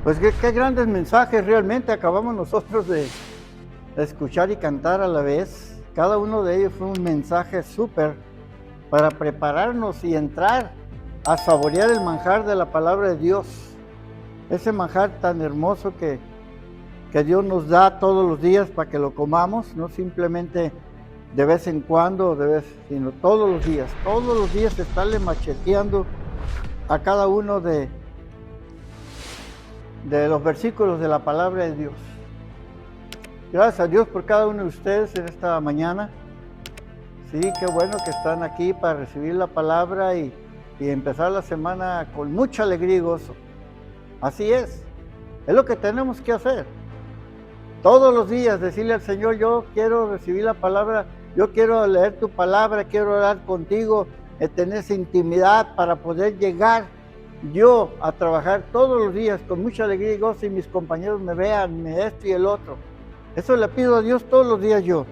Pues qué grandes mensajes realmente acabamos nosotros de escuchar y cantar a la vez. Cada uno de ellos fue un mensaje súper para prepararnos y entrar a saborear el manjar de la palabra de Dios. Ese manjar tan hermoso que Dios nos da todos los días para que lo comamos, no simplemente de vez en cuando, sino todos los días estarle macheteando a cada uno de los versículos de la palabra de Dios. Gracias a Dios por cada uno de ustedes en esta mañana. Sí, qué bueno que están aquí para recibir la palabra y empezar la semana con mucha alegría y gozo. Así es lo que tenemos que hacer. Todos los días decirle al Señor, yo quiero recibir la palabra, yo quiero leer tu palabra, quiero orar contigo, tener esa intimidad para poder llegar yo a trabajar todos los días con mucha alegría y gozo y mis compañeros me vean, esto y el otro. Eso le pido a Dios todos los días yo,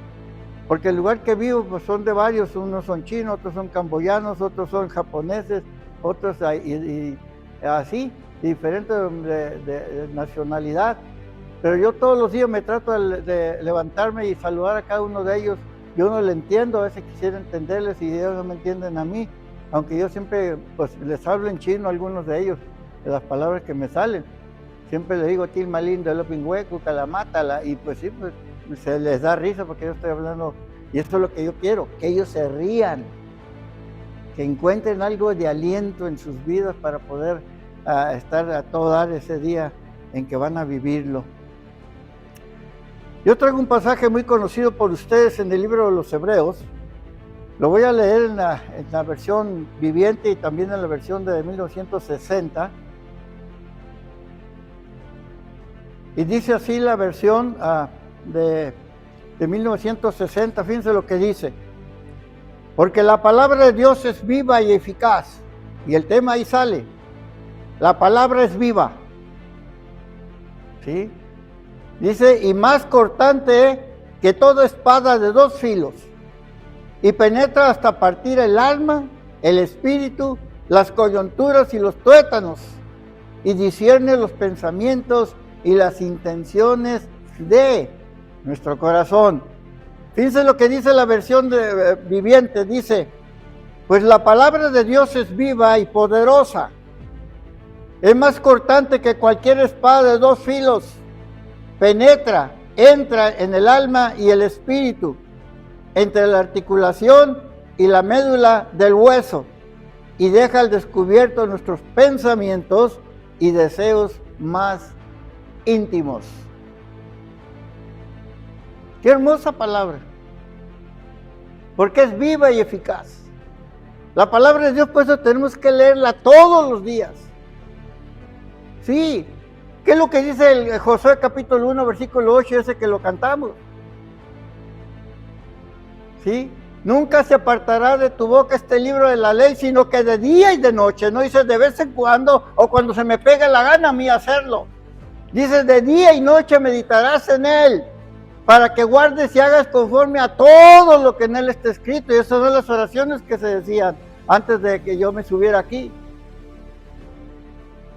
porque el lugar que vivo pues son de varios, unos son chinos, otros son camboyanos, otros son japoneses, otros y así, diferentes de nacionalidad. Pero yo todos los días me trato de levantarme y saludar a cada uno de ellos. Yo no le entiendo, a veces quisiera entenderles y ellos no me entienden a mí, aunque yo siempre pues les hablo en chino a algunos de ellos, de las palabras que me salen. Siempre les digo, Tilma lindo, Lopingüeco, Calamátala, y pues sí, pues se les da risa porque yo estoy hablando, y eso es lo que yo quiero, que ellos se rían, que encuentren algo de aliento en sus vidas para poder estar a todo dar ese día en que van a vivirlo. Yo traigo un pasaje muy conocido por ustedes en el libro de los Hebreos. Lo voy a leer en la versión viviente y también en la versión de 1960. Y dice así la versión de 1960, fíjense lo que dice. Porque la palabra de Dios es viva y eficaz. Y el tema ahí sale. La palabra es viva. ¿Sí? Dice, y más cortante que toda espada de dos filos, y penetra hasta partir el alma, el espíritu, las coyunturas y los tuétanos, y discierne los pensamientos y las intenciones de nuestro corazón. Fíjense lo que dice la versión viviente, dice, pues la palabra de Dios es viva y poderosa, es más cortante que cualquier espada de dos filos, penetra, entra en el alma y el espíritu, entre la articulación y la médula del hueso, y deja al descubierto nuestros pensamientos y deseos más íntimos. Qué hermosa palabra, porque es viva y eficaz. La palabra de Dios, por eso tenemos que leerla todos los días. Sí. ¿Qué es lo que dice el Josué capítulo 1, versículo 8, ese que lo cantamos? ¿Sí? Nunca se apartará de tu boca este libro de la ley, sino que de día y de noche, no dice de vez en cuando o cuando se me pegue la gana a mí hacerlo. Dice de día y noche meditarás en él, para que guardes y hagas conforme a todo lo que en él está escrito. Y esas son las oraciones que se decían antes de que yo me subiera aquí.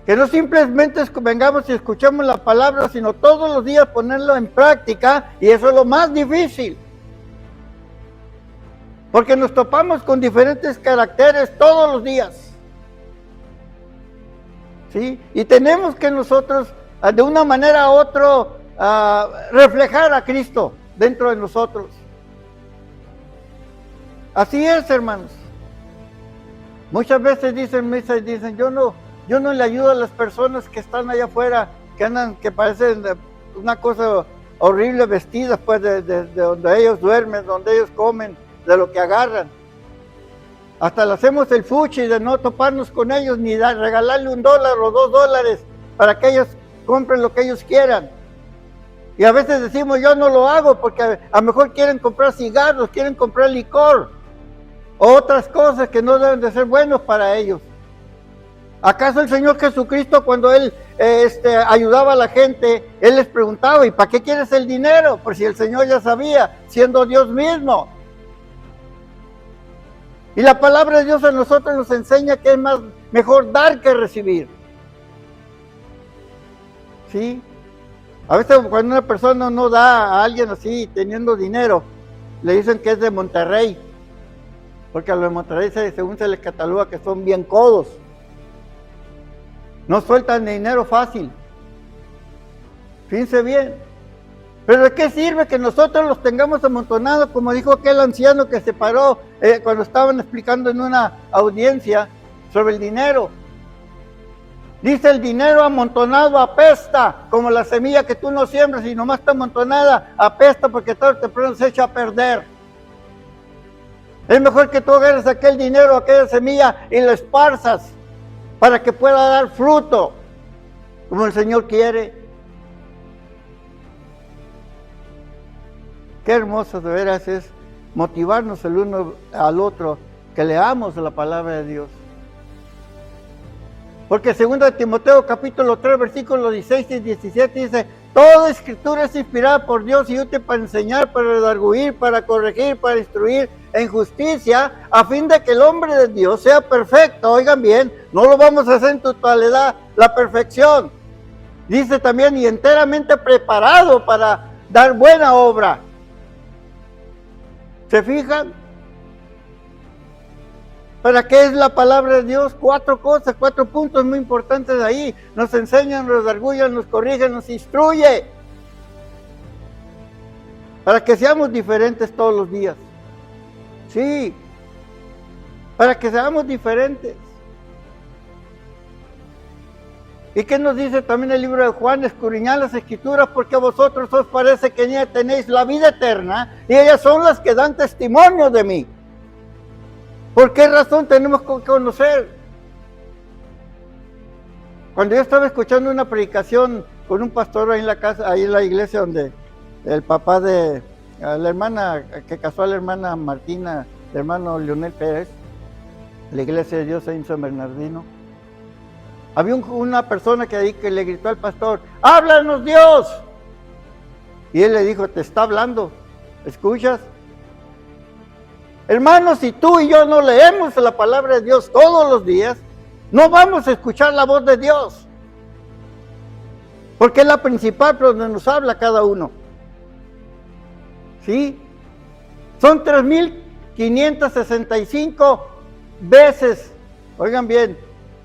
Que no simplemente vengamos y escuchemos la palabra, sino todos los días ponerlo en práctica, y eso es lo más difícil. Porque nos topamos con diferentes caracteres todos los días. ¿Sí? Y tenemos que nosotros, de una manera u otra, reflejar a Cristo dentro de nosotros. Así es, hermanos. Muchas veces dicen, yo no le ayudo a las personas que están allá afuera, que parecen una cosa horrible vestidas, pues, de donde ellos duermen, donde ellos comen, de lo que agarran. Hasta le hacemos el fuchi de no toparnos con ellos, ni regalarle $1 o $2 para que ellos compren lo que ellos quieran. Y a veces decimos, yo no lo hago porque a lo mejor quieren comprar cigarros, quieren comprar licor, o otras cosas que no deben de ser buenos para ellos. ¿Acaso el Señor Jesucristo, cuando Él ayudaba a la gente, Él les preguntaba, ¿y para qué quieres el dinero? Por si el Señor ya sabía, siendo Dios mismo. Y la palabra de Dios a nosotros nos enseña que es mejor dar que recibir. ¿sí? A veces cuando una persona no da a alguien así, teniendo dinero, le dicen que es de Monterrey, porque a los de Monterrey según se les cataloga que son bien codos. No sueltan dinero fácil. Fíjense bien. Pero ¿de qué sirve que nosotros los tengamos amontonados? Como dijo aquel anciano que se paró cuando estaban explicando en una audiencia sobre el dinero. Dice, el dinero amontonado apesta, como la semilla que tú no siembras y nomás está amontonada, apesta porque todo temprano se echa a perder. Es mejor que tú agarres aquel dinero, aquella semilla y la esparzas para que pueda dar fruto, como el Señor quiere. Qué hermoso de veras es motivarnos el uno al otro, que leamos la palabra de Dios. Porque 2 Timoteo capítulo 3, versículos 16 y 17 dice, toda escritura es inspirada por Dios y útil para enseñar, para redarguir, para corregir, para instruir en justicia, a fin de que el hombre de Dios sea perfecto. Oigan bien, no lo vamos a hacer en totalidad, la perfección. Dice también, y enteramente preparado para dar buena obra. ¿Se fijan? ¿Para qué es la palabra de Dios? 4 cosas, 4 puntos muy importantes ahí. Nos enseñan, nos redarguyen, nos corrigen, nos instruye. Para que seamos diferentes todos los días. Sí. Para que seamos diferentes. ¿Y qué nos dice también el libro de Juan? Escudriñad las escrituras porque a vosotros os parece que en ella tenéis la vida eterna y ellas son las que dan testimonio de mí. ¿Por qué razón tenemos que conocer? Cuando yo estaba escuchando una predicación con un pastor ahí en la casa, ahí en la iglesia donde el papá de la hermana que casó a la hermana Martina, el hermano Leonel Pérez, la iglesia de Dios ahí en San Bernardino, había una persona que ahí que le gritó al pastor, ¡háblanos Dios! Y él le dijo, te está hablando, ¿escuchas? Hermanos, si tú y yo no leemos la palabra de Dios todos los días, no vamos a escuchar la voz de Dios. Porque es la principal por donde nos habla cada uno. ¿Sí? Son 3.565 veces, oigan bien,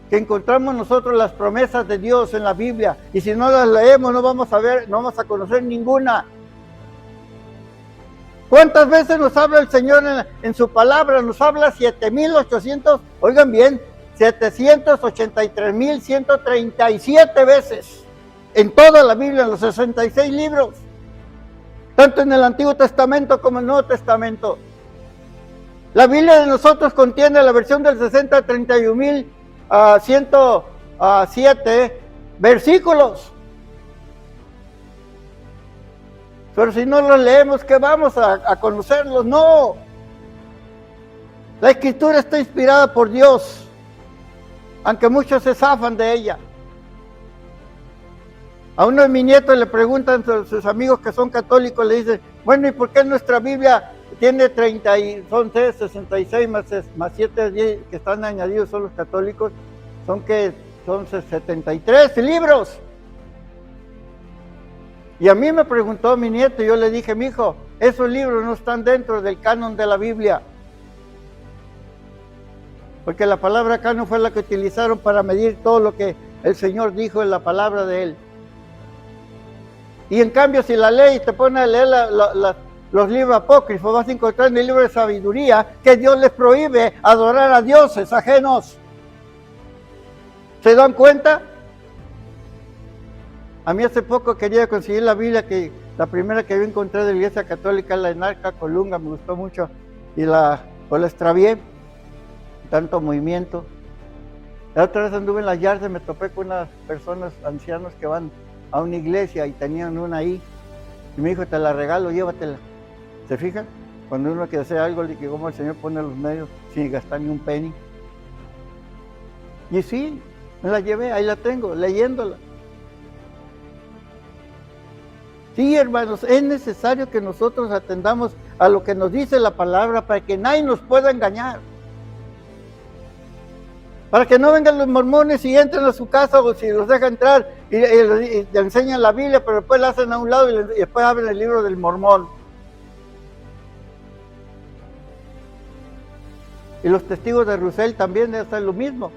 que encontramos nosotros las promesas de Dios en la Biblia. Y si no las leemos, no vamos a conocer ninguna. ¿Cuántas veces nos habla el Señor en su palabra? Nos habla 7.800, oigan bien, 783.137 veces. En toda la Biblia, en los 66 libros. Tanto en el Antiguo Testamento como en el Nuevo Testamento. La Biblia de nosotros contiene la versión del 6031.107 versículos. Pero si no los leemos, ¿qué vamos a conocerlos? No. La Escritura está inspirada por Dios, aunque muchos se zafan de ella. A uno de mis nietos le preguntan a sus amigos que son católicos, le dicen, bueno, ¿y por qué nuestra Biblia tiene 66 más 7 10 que están añadidos son los católicos? Son 73 libros. Y a mí me preguntó mi nieto, y yo le dije, mijo, esos libros no están dentro del canon de la Biblia. Porque la palabra canon fue la que utilizaron para medir todo lo que el Señor dijo en la palabra de Él. Y en cambio, si la ley te pone a leer los libros apócrifos, vas a encontrar en el libro de sabiduría que Dios les prohíbe adorar a dioses ajenos. ¿Se dan cuenta? A mí hace poco quería conseguir la Biblia, que la primera que yo encontré de la Iglesia Católica es la de Narca Colunga, me gustó mucho, y la extravié, tanto movimiento. La otra vez anduve en las yardas, me topé con unas personas, ancianos que van a una iglesia y tenían una ahí, y me dijo, te la regalo, llévatela. ¿Se fijan? Cuando uno quiere hacer algo, que como el Señor pone los medios sin gastar ni un penny. Y sí, me la llevé, ahí la tengo, leyéndola. Sí, hermanos, es necesario que nosotros atendamos a lo que nos dice la palabra para que nadie nos pueda engañar. Para que no vengan los mormones y entren a su casa, o si los deja entrar y le enseñan la Biblia, pero después la hacen a un lado y después abren el libro del mormón. Y los testigos de Rusell también hacen lo mismo.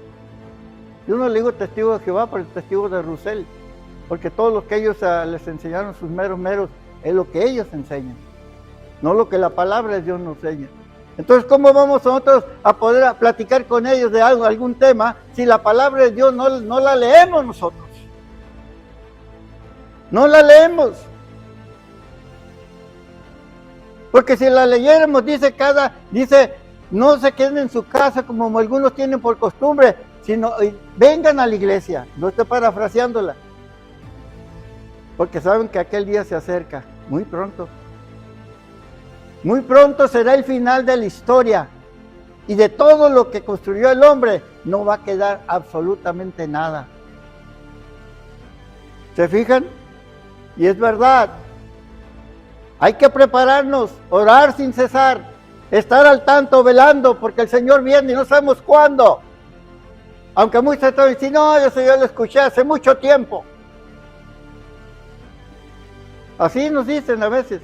Yo no le digo testigo de Jehová, pero el testigo de Rusell, porque todo lo que ellos les enseñaron, sus meros, es lo que ellos enseñan, no lo que la palabra de Dios nos enseña. Entonces, ¿cómo vamos nosotros a poder platicar con ellos de algo, algún tema, si la palabra de Dios no la leemos nosotros? No la leemos. Porque si la leyéramos, dice, no se queden en su casa como algunos tienen por costumbre, sino vengan a la iglesia. No estoy parafraseándola. Porque saben que aquel día se acerca, muy pronto. Muy pronto será el final de la historia. Y de todo lo que construyó el hombre, no va a quedar absolutamente nada. ¿Se fijan? Y es verdad. Hay que prepararnos, orar sin cesar, estar al tanto, velando, porque el Señor viene y no sabemos cuándo. Aunque muchos están diciendo, no, eso yo lo escuché hace mucho tiempo. Así nos dicen a veces.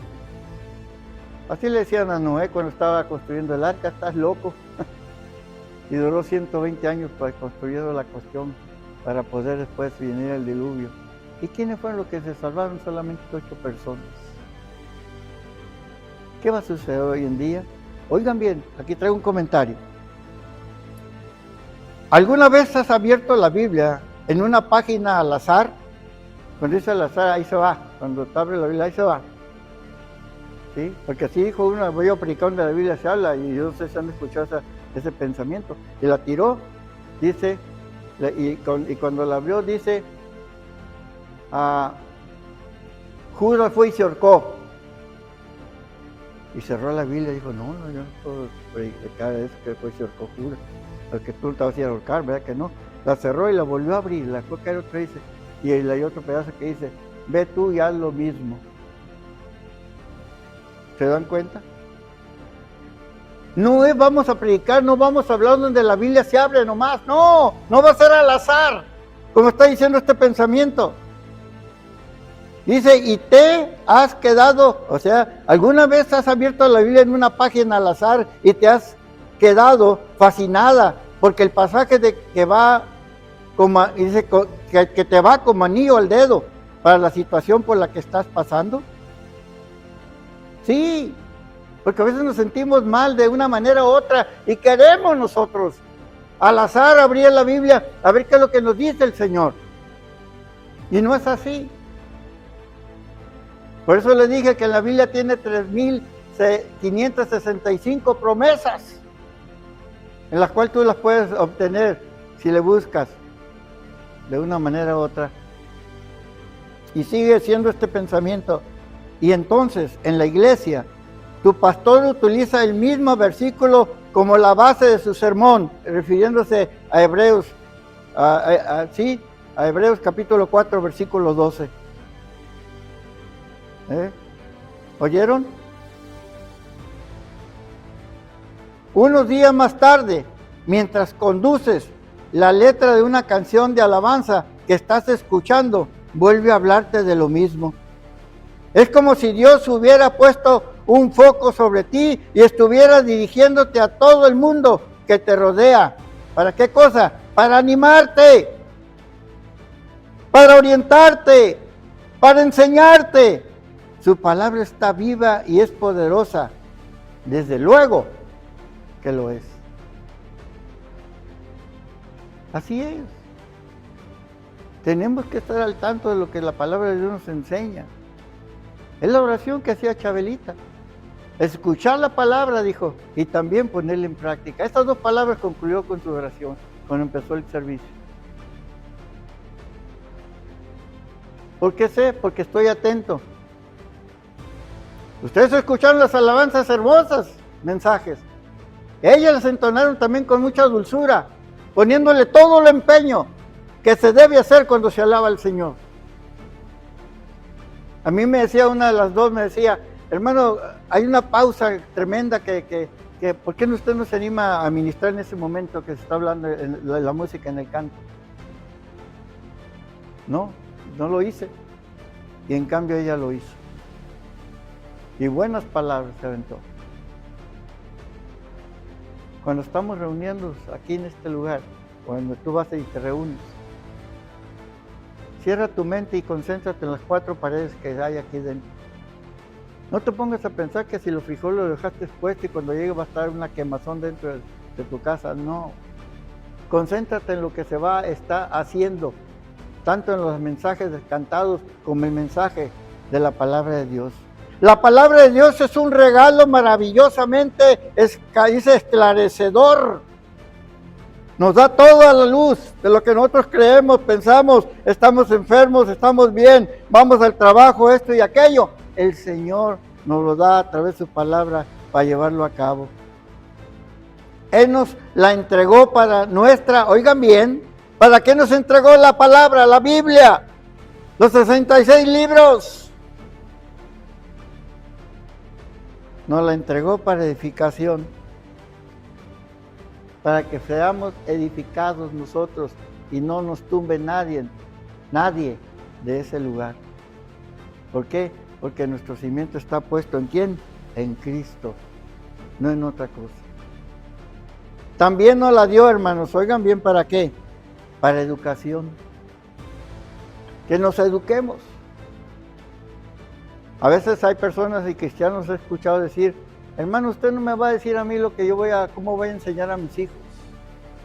Así le decían a Noé cuando estaba construyendo el arca, estás loco. Y duró 120 años para construir la cuestión, para poder después venir el diluvio. ¿Y quiénes fueron los que se salvaron? Solamente 8 personas. ¿Qué va a suceder hoy en día? Oigan bien, aquí traigo un comentario. ¿Alguna vez has abierto la Biblia en una página al azar? Cuando dice al azar, ahí se va. Cuando te abre la Biblia, ahí se va. ¿Sí? Porque así dijo uno, yo predicando de la Biblia se habla, y yo no sé si han escuchado ese pensamiento. Y la tiró, dice, y cuando la abrió, dice, Judas fue y se ahorcó. Y cerró la Biblia y dijo, no, yo no puedo predicar eso que fue y se ahorcó Judas. Porque tú te vas a ir a ahorcar, ¿verdad que no? La cerró y la volvió a abrir, la dejó caer otra vez, y hay otro pedazo que dice, ve tú y haz lo mismo. ¿Se dan cuenta? No vamos a predicar, no vamos a hablar donde la Biblia se abre nomás, no va a ser al azar, como está diciendo este pensamiento. Dice, y te has quedado, o sea, ¿alguna vez has abierto la Biblia en una página al azar y te has quedado fascinada? Porque el pasaje que va, dice que te va como anillo al dedo para la situación por la que estás pasando. Sí, porque a veces nos sentimos mal de una manera u otra y queremos nosotros al azar abrir la Biblia a ver qué es lo que nos dice el Señor. Y no es así. Por eso le dije que la Biblia tiene 3.565 promesas, en las cuales tú las puedes obtener si le buscas de una manera u otra. Y sigue siendo este pensamiento. Y entonces, en la iglesia, tu pastor utiliza el mismo versículo como la base de su sermón, refiriéndose a Hebreos, a Hebreos capítulo 4, versículo 12. ¿Oyeron? Unos días más tarde, mientras conduces la letra de una canción de alabanza que estás escuchando, vuelve a hablarte de lo mismo. Es como si Dios hubiera puesto un foco sobre ti y estuviera dirigiéndote a todo el mundo que te rodea. ¿Para qué cosa? Para animarte, para orientarte, para enseñarte. Su palabra está viva y es poderosa. Desde luego que lo es. Así es. Tenemos que estar al tanto de lo que la palabra de Dios nos enseña. Es la oración que hacía Chabelita. Escuchar la palabra, dijo, y también ponerla en práctica. Estas 2 palabras concluyó con su oración cuando empezó el servicio. ¿Por qué sé? Porque estoy atento. Ustedes escucharon las alabanzas hermosas, mensajes. Ellas las entonaron también con mucha dulzura, poniéndole todo el empeño que se debe hacer cuando se alaba al Señor. A mí me decía una de las 2, me decía, hermano, hay una pausa tremenda que ¿Por qué usted no se anima a ministrar en ese momento que se está hablando en la música, en el canto? No lo hice. Y en cambio ella lo hizo. Y buenas palabras se aventó. Cuando estamos reuniéndonos aquí en este lugar, cuando tú vas y te reúnes, cierra tu mente y concéntrate en las 4 paredes que hay aquí dentro. No te pongas a pensar que si los frijoles los dejaste puestos y cuando llegue va a estar una quemazón dentro de tu casa. No. Concéntrate en lo que está haciendo, tanto en los mensajes cantados como el mensaje de la palabra de Dios. La palabra de Dios es un regalo maravillosamente esclarecedor. Nos da toda la luz de lo que nosotros creemos, pensamos, estamos enfermos, estamos bien, vamos al trabajo, esto y aquello. El Señor nos lo da a través de su palabra para llevarlo a cabo. Él nos la entregó para oigan bien, ¿para qué nos entregó la palabra, la Biblia? Los 66 libros. Nos la entregó para edificación, para que seamos edificados nosotros y no nos tumbe nadie de ese lugar. ¿Por qué? Porque nuestro cimiento está puesto ¿en quién? En Cristo, no en otra cosa. También nos la dio, hermanos, oigan bien, ¿para qué? Para educación. Que nos eduquemos. A veces hay personas y cristianos he escuchado decir, hermano, usted no me va a decir a mí cómo voy a enseñar a mis hijos.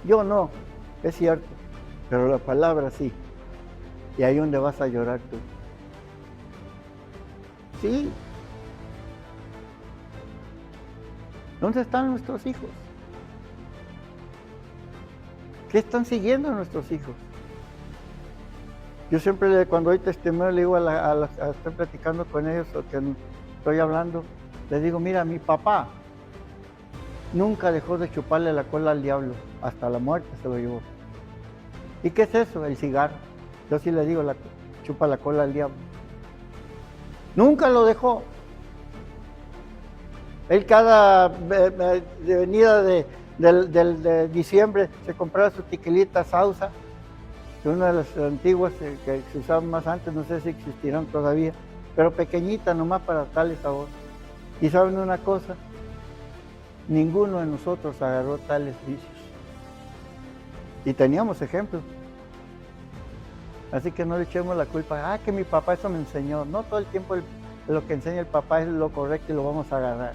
Yo no, es cierto, pero la palabra sí. Y ahí donde vas a llorar tú. Sí. ¿Dónde están nuestros hijos? ¿Qué están siguiendo nuestros hijos? Yo siempre cuando doy testimonio le digo estoy platicando con ellos o que estoy hablando, les digo, mira, mi papá nunca dejó de chuparle la cola al diablo, hasta la muerte se lo llevó. ¿Y qué es eso? El cigarro. Yo sí le digo, chupa la cola al diablo. Nunca lo dejó. Él cada venida de diciembre se compraba su tiquilita sausa, una de las antiguas que se usaban más antes, no sé si existirán todavía, pero pequeñita nomás para darle sabor. Y saben una cosa, ninguno de nosotros agarró tales vicios. Y teníamos ejemplos. Así que no le echemos la culpa, que mi papá eso me enseñó. No todo el tiempo lo que enseña el papá es lo correcto y lo vamos a agarrar.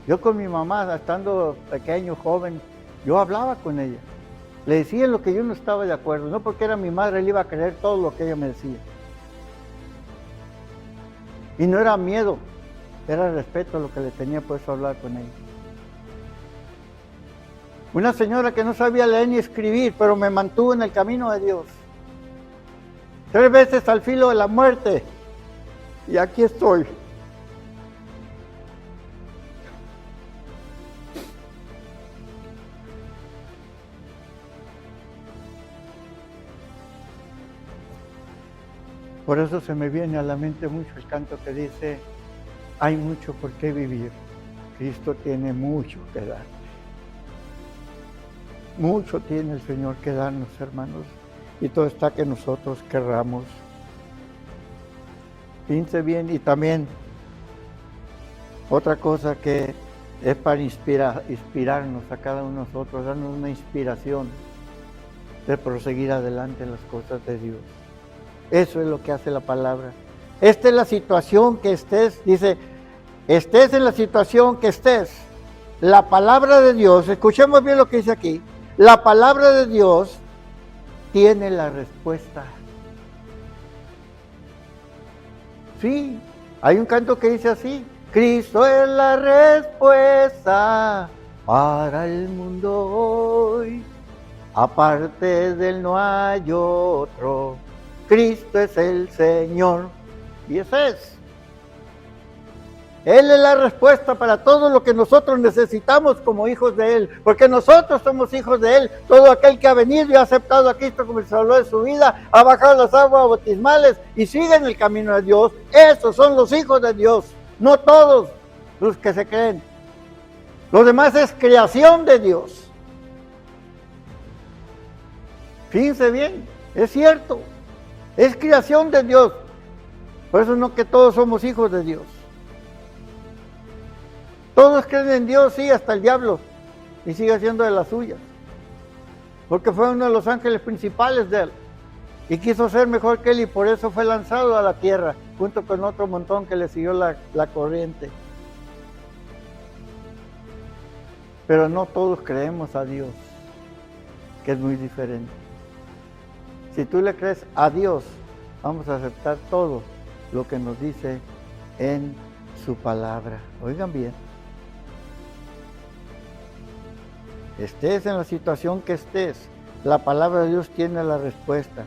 Yo con mi mamá, estando pequeño, joven, yo hablaba con ella. Le decía lo que yo no estaba de acuerdo, no porque era mi madre, le iba a creer todo lo que ella me decía. Y no era miedo, era respeto lo que le tenía por eso hablar con ella. Una señora que no sabía leer ni escribir, pero me mantuvo en el camino de Dios. 3 veces al filo de la muerte, y aquí estoy. Por eso se me viene a la mente mucho el canto que dice, hay mucho por qué vivir, Cristo tiene mucho que dar. Mucho tiene el Señor que darnos, hermanos, y todo está que nosotros querramos. Piense bien, y también otra cosa que es para inspirarnos a cada uno de nosotros, darnos una inspiración de proseguir adelante en las cosas de Dios. Eso es lo que hace la palabra. Esta es la situación que estés, dice, estés en la situación que estés. La palabra de Dios, escuchemos bien lo que dice aquí, la palabra de Dios tiene la respuesta. Sí, hay un canto que dice así, Cristo es la respuesta para el mundo hoy, aparte de él no hay otro. Cristo es el Señor, y ese es. Él es la respuesta para todo lo que nosotros necesitamos como hijos de Él, porque nosotros somos hijos de Él. Todo aquel que ha venido y ha aceptado a Cristo como el Salvador de su vida, ha bajado las aguas bautismales y sigue en el camino de Dios. Esos son los hijos de Dios, no todos. los que se creen. Los demás es creación de Dios. Fíjense bien, es cierto, es creación de Dios. Por eso no que todos somos hijos de Dios. Todos creen en Dios, sí, hasta el diablo, y sigue haciendo de las suyas. Porque fue uno de los ángeles principales de él. Y quiso ser mejor que él y por eso fue lanzado a la tierra, junto con otro montón que le siguió la corriente. Pero no todos creemos a Dios, que es muy diferente. Si tú le crees a Dios, vamos a aceptar todo lo que nos dice en su palabra. Oigan bien. Estés en la situación que estés, la palabra de Dios tiene la respuesta.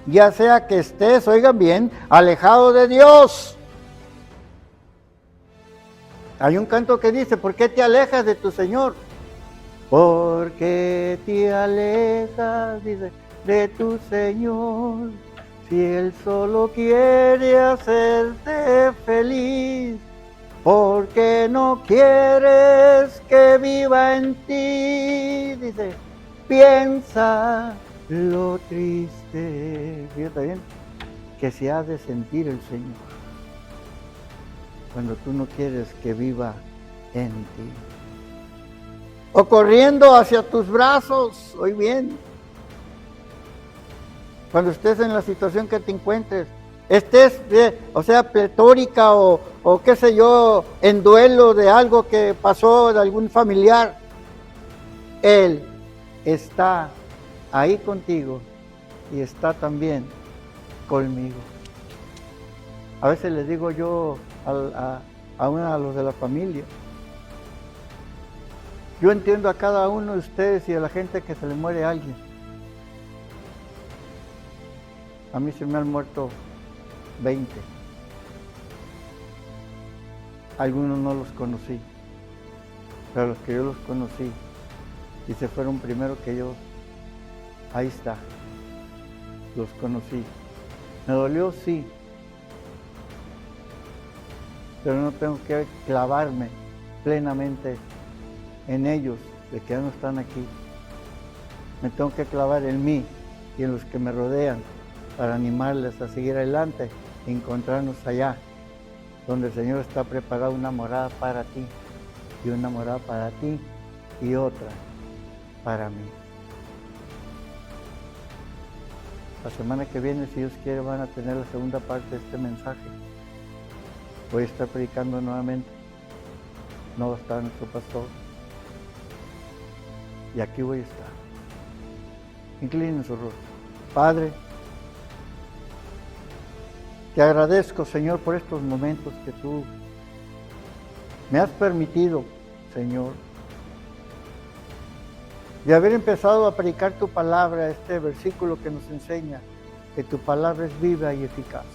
Ya sea que estés, oigan bien, alejado de Dios. Hay un canto que dice, ¿por qué te alejas de tu Señor? ¿Por qué te alejas, dice, de tu Señor? Si Él solo quiere hacerte feliz. ¿Por qué no quieres que viva en ti? Dice, piensa lo triste. Fíjate bien, que se ha de sentir el Señor cuando tú no quieres que viva en ti. O corriendo hacia tus brazos, oye bien. Cuando estés en la situación que te encuentres, estés, pletórica o qué sé yo, en duelo de algo que pasó, de algún familiar, Él está ahí contigo y está también conmigo. A veces les digo yo a uno de los de la familia, yo entiendo a cada uno de ustedes y a la gente que se le muere a alguien. A mí se me han muerto 20. Algunos no los conocí, pero los que yo los conocí y se fueron primero que yo, ahí está, los conocí. Me dolió, sí, pero no tengo que clavarme plenamente en ellos, de que ya no están aquí. Me tengo que clavar en mí y en los que me rodean para animarles a seguir adelante y encontrarnos allá, donde el Señor está preparado una morada para ti, y una morada para ti, y otra para mí. La semana que viene, si Dios quiere, van a tener la segunda parte de este mensaje. Voy a estar predicando nuevamente. No va a estar nuestro pastor. Y aquí voy a estar. Inclinen su rostro. Padre, te agradezco, Señor, por estos momentos que tú me has permitido, Señor, de haber empezado a predicar tu palabra, este versículo que nos enseña que tu palabra es viva y eficaz.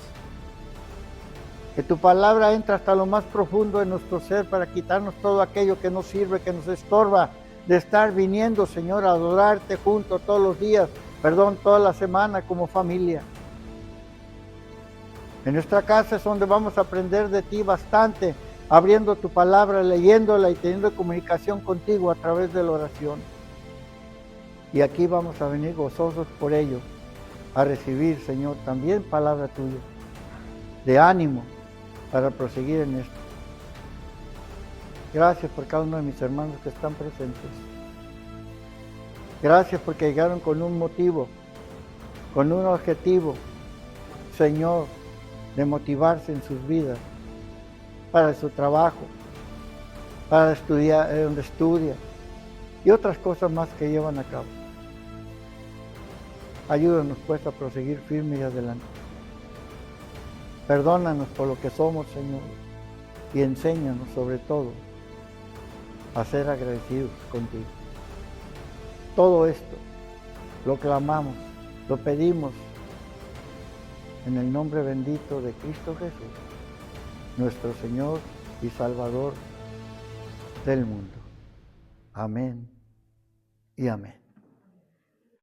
Que tu palabra entra hasta lo más profundo de nuestro ser para quitarnos todo aquello que nos sirve, que nos estorba de estar viniendo, Señor, a adorarte juntos todos los días, toda la semana como familia. En nuestra casa es donde vamos a aprender de ti bastante, abriendo tu palabra, leyéndola y teniendo comunicación contigo a través de la oración. Y aquí vamos a venir gozosos por ello, a recibir, Señor, también palabra tuya, de ánimo para proseguir en esto. Gracias por cada uno de mis hermanos que están presentes. Gracias porque llegaron con un motivo, con un objetivo, Señor, de motivarse en sus vidas, para su trabajo, para estudiar, donde estudian, y otras cosas más que llevan a cabo. Ayúdanos pues a proseguir firme y adelante. Perdónanos por lo que somos, Señor, y enséñanos sobre todo a ser agradecidos contigo. Todo esto lo clamamos, lo pedimos en el nombre bendito de Cristo Jesús, nuestro Señor y Salvador del mundo. Amén y amén.